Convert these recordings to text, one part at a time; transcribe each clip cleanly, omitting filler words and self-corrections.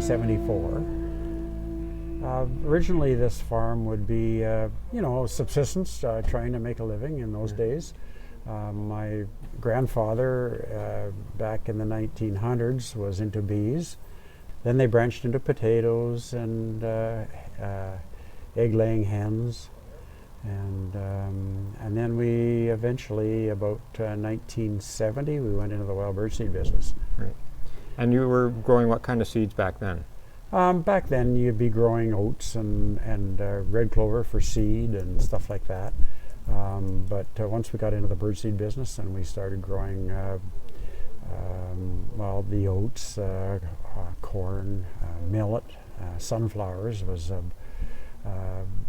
1974. Originally, this farm would be, subsistence, trying to make a living in those days. My grandfather, back in the 1900s, was into bees. Then they branched into potatoes and egg-laying hens. And then we eventually, about 1970, we went into the wild birdseed business. Right. And you were growing what kind of seeds back then? Back then, you'd be growing oats and red clover for seed and stuff like that. But once we got into the birdseed business, and we started growing, the oats, corn, millet, sunflowers was.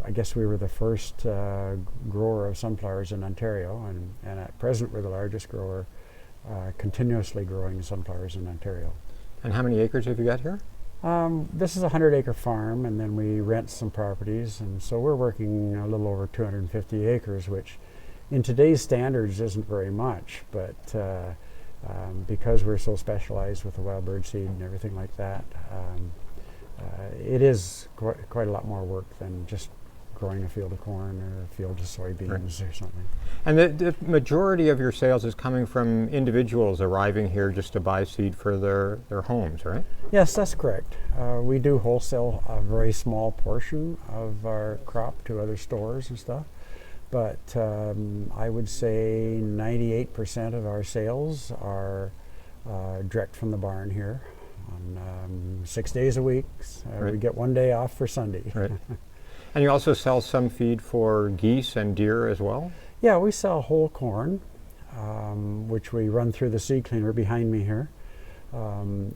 I guess we were the first grower of sunflowers in Ontario, and at present we're the largest grower continuously growing sunflowers in Ontario. And how many acres have you got here? This is a 100-acre farm, and then we rent some properties, and so we're working a little over 250 acres, which in today's standards isn't very much, but because we're so specialized with the wild birdseed and everything like that, it is quite a lot more work than just growing a field of corn or a field of soybeans or something. And the majority of your sales is coming from individuals arriving here just to buy seed for their homes, right? Yes, that's correct. We do wholesale a very small portion of our crop to other stores and stuff, but I would say 98% of our sales are direct from the barn here. On 6 days a week. Right. We get 1 day off for Sunday. Right. And you also sell some feed for geese and deer as well? Yeah, we sell whole corn, which we run through the seed cleaner behind me here.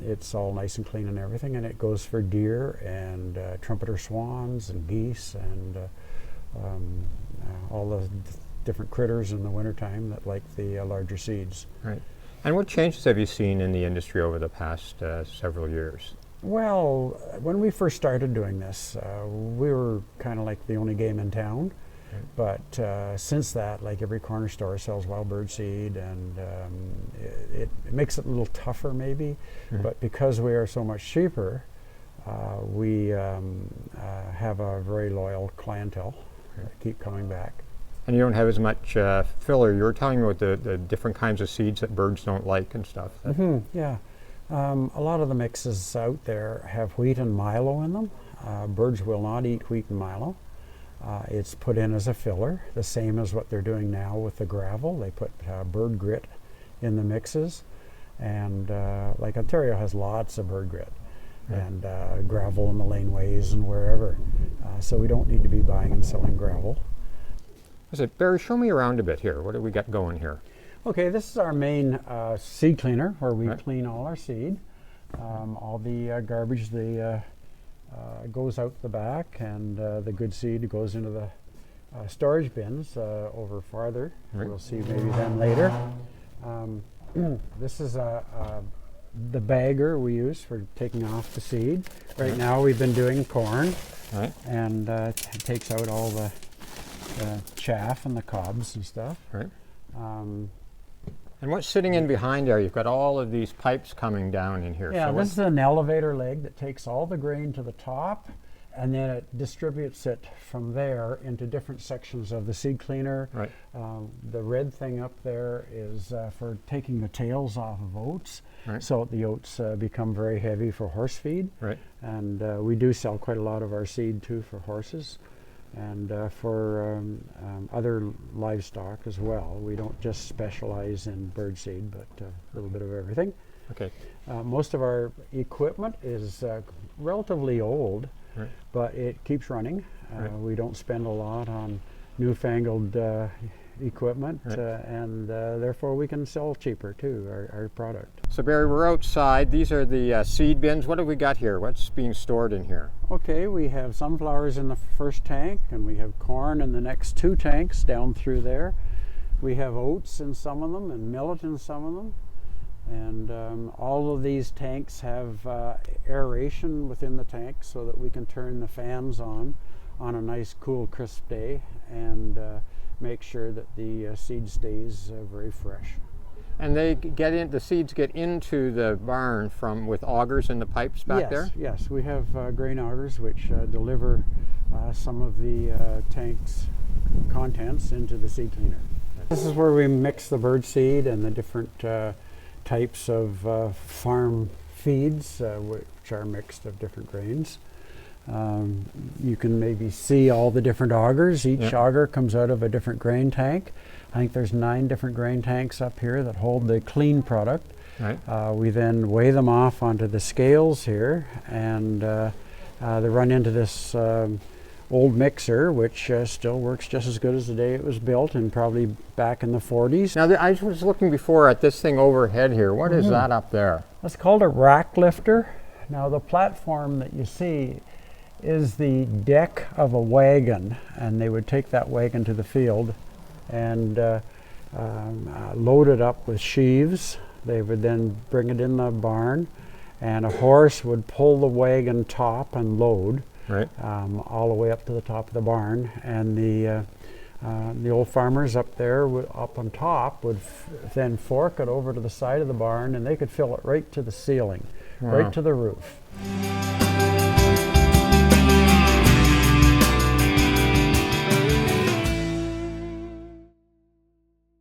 It's all nice and clean and everything, and it goes for deer and trumpeter swans and geese and all the different critters in the wintertime that like the larger seeds. Right. And what changes have you seen in the industry over the past several years? Well, when we first started doing this, we were kind of like the only game in town. Right. But since that, like every corner store sells wild birdseed, and it makes it a little tougher maybe. Mm-hmm. But because we are so much cheaper, we have a very loyal clientele that keep coming back. And you don't have as much filler. You were telling me about the different kinds of seeds that birds don't like and stuff. Mm-hmm, yeah. A lot of the mixes out there have wheat and milo in them. Birds will not eat wheat and milo. It's put in as a filler, the same as what they're doing now with the gravel. They put bird grit in the mixes. And like Ontario has lots of bird grit. Right. And gravel in the laneways and wherever. So we don't need to be buying and selling gravel. Barry, show me around a bit here. What do we got going here? Okay, this is our main seed cleaner where we clean all our seed. All the garbage goes out the back, and the good seed goes into the storage bins over farther. Right. We'll see maybe them later. This is the bagger we use for taking off the seed. Right now we've been doing corn, and it takes out all the chaff and the cobs and stuff. Right. And what's sitting in behind there? You've got all of these pipes coming down in here. Yeah, so this is an elevator leg that takes all the grain to the top, and then it distributes it from there into different sections of the seed cleaner. Right. The red thing up there is for taking the tails off of oats, right. So the oats become very heavy for horse feed. Right. And we do sell quite a lot of our seed too for horses. And for other livestock as well. We don't just specialize in birdseed, but a little bit of everything. Okay. Most of our equipment is relatively old, right. but it keeps running. Right. We don't spend a lot on newfangled equipment, right. And therefore we can sell cheaper too, our product. So Barry, we're outside. These are the seed bins. What have we got here? What's being stored in here? Okay, we have sunflowers in the first tank, and we have corn in the next 2 tanks down through there. We have oats in some of them and millet in some of them. And all of these tanks have aeration within the tank so that we can turn the fans on a nice cool crisp day and make sure that the seed stays very fresh. And they get in, the seeds get into the barn from with augers in the pipes back there? Yes, we have grain augers which deliver some of the tank's contents into the seed cleaner. This is where we mix the bird seed and the different types of farm feeds which are mixed of different grains. You can maybe see all the different augers. Each auger comes out of a different grain tank. I think there's 9 different grain tanks up here that hold the clean product. Right. We then weigh them off onto the scales here, and they run into this old mixer, which still works just as good as the day it was built, and probably back in the 40s. Now, I was looking before at this thing overhead here. What is that up there? It's called a rack lifter. Now, the platform that you see is the deck of a wagon, and they would take that wagon to the field and load it up with sheaves. They would then bring it in the barn, and a horse would pull the wagon top and load all the way up to the top of the barn. And the old farmers up there, up on top, would then fork it over to the side of the barn, and they could fill it right to the ceiling, right to the roof.